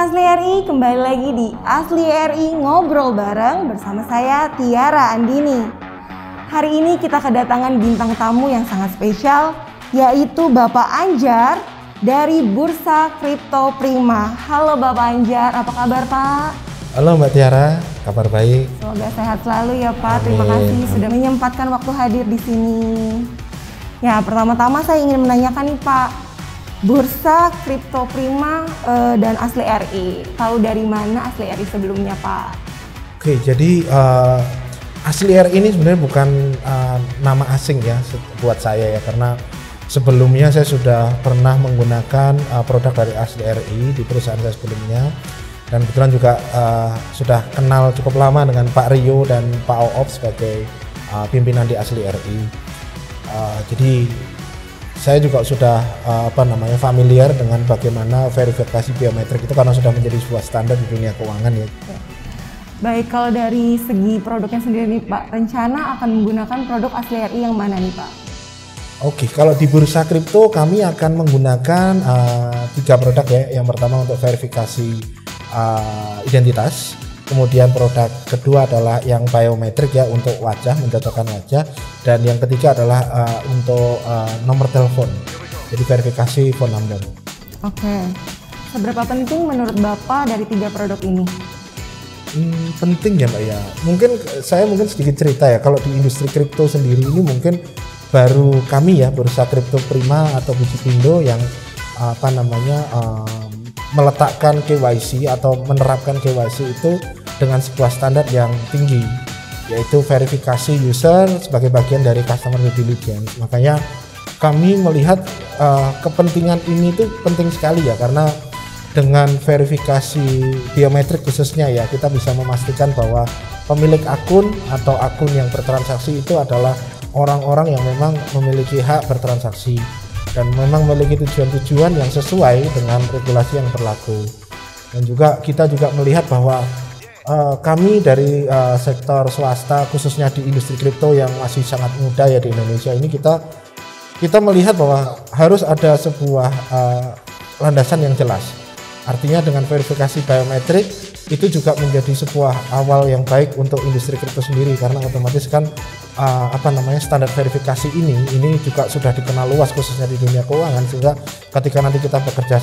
Asli RI, kembali lagi di Asli RI Ngobrol Bareng bersama saya Tiara Andini. Hari ini kita kedatangan bintang tamu yang sangat spesial, yaitu Bapak Anjar dari Bursa Kripto Prima. Halo Bapak Anjar, apa kabar Pak? Halo Mbak Tiara, kabar baik. Semoga sehat selalu ya Pak. Amin. Terima kasih sudah menyempatkan waktu hadir di sini. Ya, pertama-tama saya ingin menanyakan nih Pak, Bursa Kripto Prima dan Asli RI, tahu dari mana Asli RI sebelumnya Pak? Oke, jadi Asli RI ini sebenarnya bukan nama asing ya buat saya ya, karena sebelumnya saya sudah pernah menggunakan produk dari Asli RI di perusahaan saya sebelumnya, dan kebetulan juga sudah kenal cukup lama dengan Pak Rio dan Pak Oop sebagai pimpinan di Asli RI. Jadi saya juga sudah familiar dengan bagaimana verifikasi biometrik itu karena sudah menjadi sebuah standar di dunia keuangan ya. Baik, kalau dari segi produknya sendiri nih Pak, rencana akan menggunakan produk Asli RI yang mana nih Pak? Oke, kalau di bursa kripto kami akan menggunakan 3 produk ya. Yang pertama untuk verifikasi identitas. Kemudian produk kedua adalah yang biometrik ya, untuk wajah, mencocokkan wajah, dan yang ketiga adalah untuk nomor telepon, jadi verifikasi phone number. Oke, seberapa penting menurut Bapak dari 3 produk ini? Penting ya Mbak ya. Saya mungkin sedikit cerita ya, kalau di industri kripto sendiri ini mungkin baru kami ya, Bursa Kripto Prima atau Bijipindo yang meletakkan KYC atau menerapkan KYC itu dengan sebuah standar yang tinggi, yaitu verifikasi user sebagai bagian dari customer due diligence. Makanya kami melihat kepentingan ini tuh penting sekali ya, karena dengan verifikasi biometrik khususnya ya, kita bisa memastikan bahwa pemilik akun atau akun yang bertransaksi itu adalah orang-orang yang memang memiliki hak bertransaksi dan memang memiliki tujuan-tujuan yang sesuai dengan regulasi yang berlaku. Dan juga kita juga melihat bahwa kami dari sektor swasta, khususnya di industri kripto yang masih sangat muda ya di Indonesia ini, kita melihat bahwa harus ada sebuah landasan yang jelas. Artinya dengan verifikasi biometrik itu juga menjadi sebuah awal yang baik untuk industri kripto sendiri, karena otomatis kan standar verifikasi ini juga sudah dikenal luas khususnya di dunia keuangan, sehingga ketika nanti kita bekerja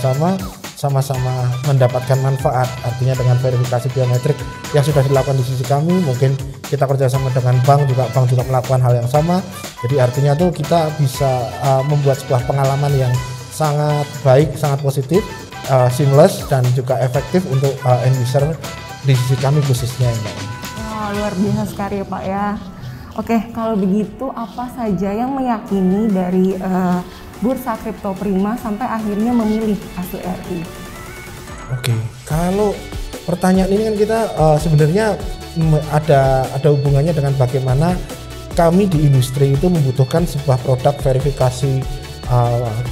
sama-sama mendapatkan manfaat, artinya dengan verifikasi biometrik yang sudah dilakukan di sisi kami, mungkin kita kerjasama dengan bank juga melakukan hal yang sama. Jadi artinya tuh kita bisa membuat sebuah pengalaman yang sangat baik, sangat positif, seamless, dan juga efektif untuk end user di sisi kami khususnya ya Mbak. Wow, luar biasa sekali ya Pak ya. Oke, kalau begitu apa saja yang meyakini dari Bursa Kripto Prima sampai akhirnya memilih Asli RI? Oke, kalau pertanyaan ini kan kita sebenarnya ada hubungannya dengan bagaimana kami di industri itu membutuhkan sebuah produk verifikasi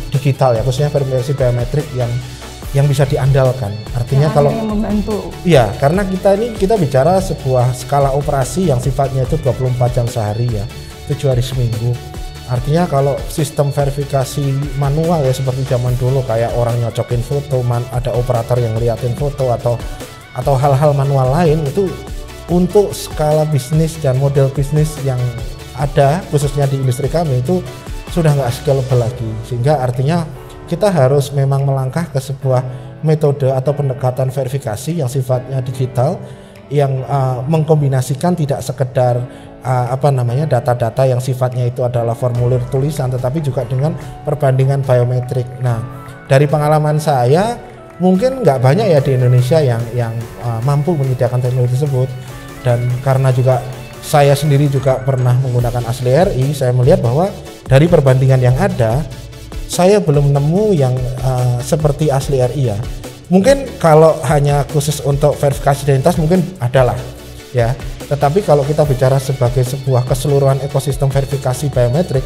digital ya, khususnya verifikasi biometrik yang bisa diandalkan. Artinya yang kalau membantu. Iya, karena kita bicara sebuah skala operasi yang sifatnya itu 24 jam sehari ya, 7 hari seminggu. Artinya kalau sistem verifikasi manual ya seperti zaman dulu, kayak orang nyocokin foto, ada operator yang ngeliatin foto atau hal-hal manual lain, itu untuk skala bisnis dan model bisnis yang ada khususnya di industri kami itu sudah nggak scalable lagi, sehingga artinya kita harus memang melangkah ke sebuah metode atau pendekatan verifikasi yang sifatnya digital, yang mengkombinasikan tidak sekedar data-data yang sifatnya itu adalah formulir tulisan, tetapi juga dengan perbandingan biometrik. Nah, dari pengalaman saya mungkin nggak banyak ya di Indonesia yang mampu menyediakan teknologi tersebut, dan karena juga saya sendiri juga pernah menggunakan Asli RI, saya melihat bahwa dari perbandingan yang ada, saya belum nemu yang seperti Asli RI ya. Mungkin kalau hanya khusus untuk verifikasi identitas mungkin adalah ya. Tetapi kalau kita bicara sebagai sebuah keseluruhan ekosistem verifikasi biometrik,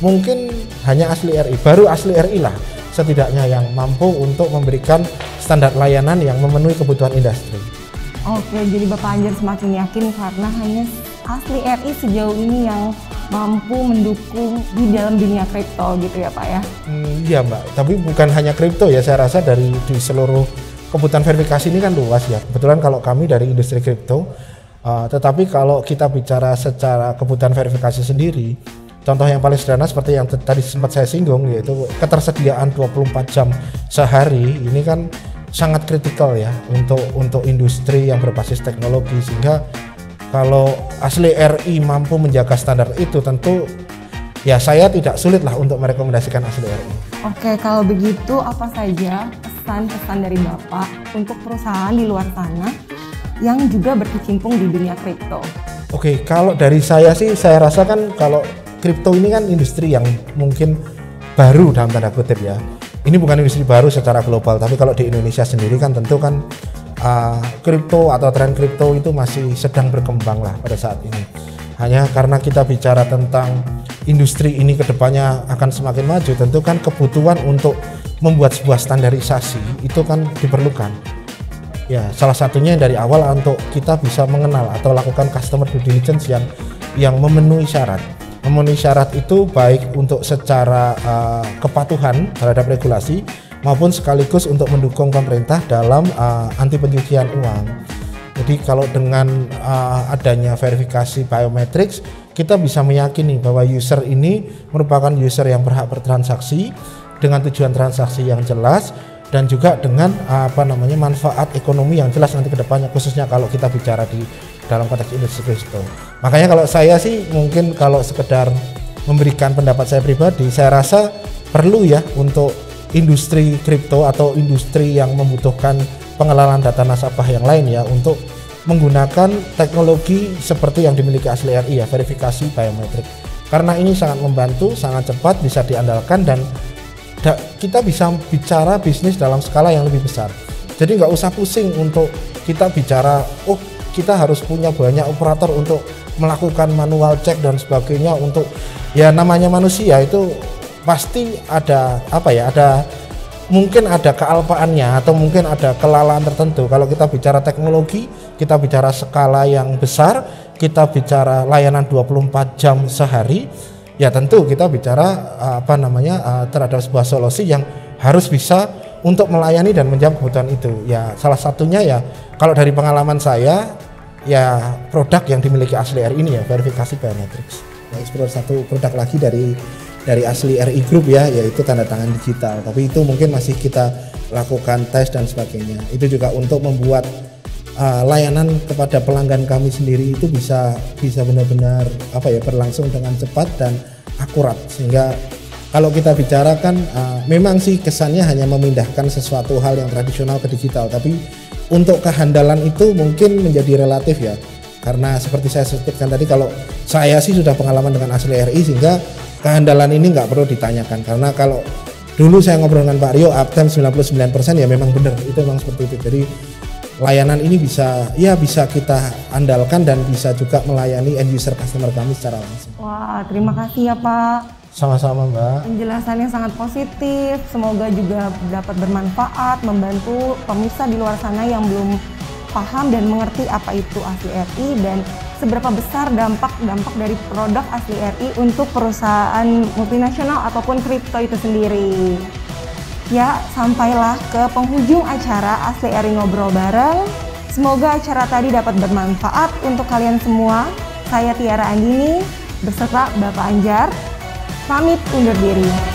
mungkin hanya Asli RI. Baru Asli RI lah setidaknya yang mampu untuk memberikan standar layanan yang memenuhi kebutuhan industri. Oke, jadi Bapak Anjar semakin yakin karena hanya Asli RI sejauh ini yang mampu mendukung di dalam dunia kripto gitu ya Pak ya? Iya Mbak, tapi bukan hanya kripto ya, saya rasa di seluruh kebutuhan verifikasi ini kan luas ya. Kebetulan kalau kami dari industri kripto, tetapi kalau kita bicara secara kebutuhan verifikasi sendiri, contoh yang paling sederhana seperti yang tadi sempat saya singgung, yaitu ketersediaan 24 jam sehari ini kan sangat kritikal ya untuk industri yang berbasis teknologi, sehingga kalau Asli RI mampu menjaga standar itu, tentu ya saya tidak sulit lah untuk merekomendasikan Asli RI. Oke, kalau begitu apa saja pesan-pesan dari Bapak untuk perusahaan di luar sana yang juga berkecimpung di dunia kripto? Oke, kalau dari saya sih, saya rasa kan kalau kripto ini kan industri yang mungkin baru dalam tanda kutip ya. Ini bukan industri baru secara global, tapi kalau di Indonesia sendiri kan tentu kan kripto atau tren kripto itu masih sedang berkembang lah pada saat ini. Hanya karena kita bicara tentang industri ini kedepannya akan semakin maju, tentu kan kebutuhan untuk membuat sebuah standarisasi itu kan diperlukan. Ya, salah satunya dari awal untuk kita bisa mengenal atau lakukan customer due diligence yang memenuhi syarat. Memenuhi syarat itu baik untuk secara kepatuhan terhadap regulasi maupun sekaligus untuk mendukung pemerintah dalam anti pencucian uang. Jadi kalau dengan adanya verifikasi biometrics, kita bisa meyakini bahwa user ini merupakan user yang berhak bertransaksi dengan tujuan transaksi yang jelas dan juga dengan manfaat ekonomi yang jelas nanti ke depannya, khususnya kalau kita bicara di dalam konteks industri kripto. Makanya kalau saya sih mungkin kalau sekedar memberikan pendapat saya pribadi, saya rasa perlu ya untuk industri kripto atau industri yang membutuhkan pengelolaan data nasabah yang lain ya, untuk menggunakan teknologi seperti yang dimiliki Asli RI ya, verifikasi biometrik. Karena ini sangat membantu, sangat cepat, bisa diandalkan, dan kita bisa bicara bisnis dalam skala yang lebih besar. Jadi nggak usah pusing untuk kita bicara, kita harus punya banyak operator untuk melakukan manual cek dan sebagainya. Untuk ya namanya manusia itu pasti ada mungkin ada kealpaannya atau mungkin ada kelalaian tertentu. Kalau kita bicara teknologi, kita bicara skala yang besar, kita bicara layanan 24 jam sehari, ya tentu kita bicara terhadap sebuah solusi yang harus bisa untuk melayani dan menjawab kebutuhan itu. Ya salah satunya ya kalau dari pengalaman saya ya produk yang dimiliki Asli RI ini ya, verifikasi biometrics. Ya, satu produk lagi dari Asli RI Group ya, yaitu tanda tangan digital. Tapi itu mungkin masih kita lakukan tes dan sebagainya. Itu juga untuk membuat layanan kepada pelanggan kami sendiri itu bisa benar-benar berlangsung dengan cepat dan akurat, sehingga kalau kita bicarakan memang sih kesannya hanya memindahkan sesuatu hal yang tradisional ke digital, tapi untuk kehandalan itu mungkin menjadi relatif ya, karena seperti saya sebutkan tadi, kalau saya sih sudah pengalaman dengan Asli RI sehingga kehandalan ini nggak perlu ditanyakan. Karena kalau dulu saya ngobrol dengan Pak Rio, uptime 99% ya memang benar, itu memang seperti itu. Jadi layanan ini bisa kita andalkan dan bisa juga melayani end user customer kami secara langsung. Wah, terima kasih ya Pak. Sama-sama Mbak. Penjelasannya sangat positif, semoga juga dapat bermanfaat, membantu pemirsa di luar sana yang belum paham dan mengerti apa itu Asli RI dan seberapa besar dampak dari produk Asli RI untuk perusahaan multinasional ataupun kripto itu sendiri. Ya, sampailah ke penghujung acara Asli RI Ngobrol Bareng. Semoga acara tadi dapat bermanfaat untuk kalian semua. Saya Tiara Andini beserta Bapak Anjar pamit undur diri.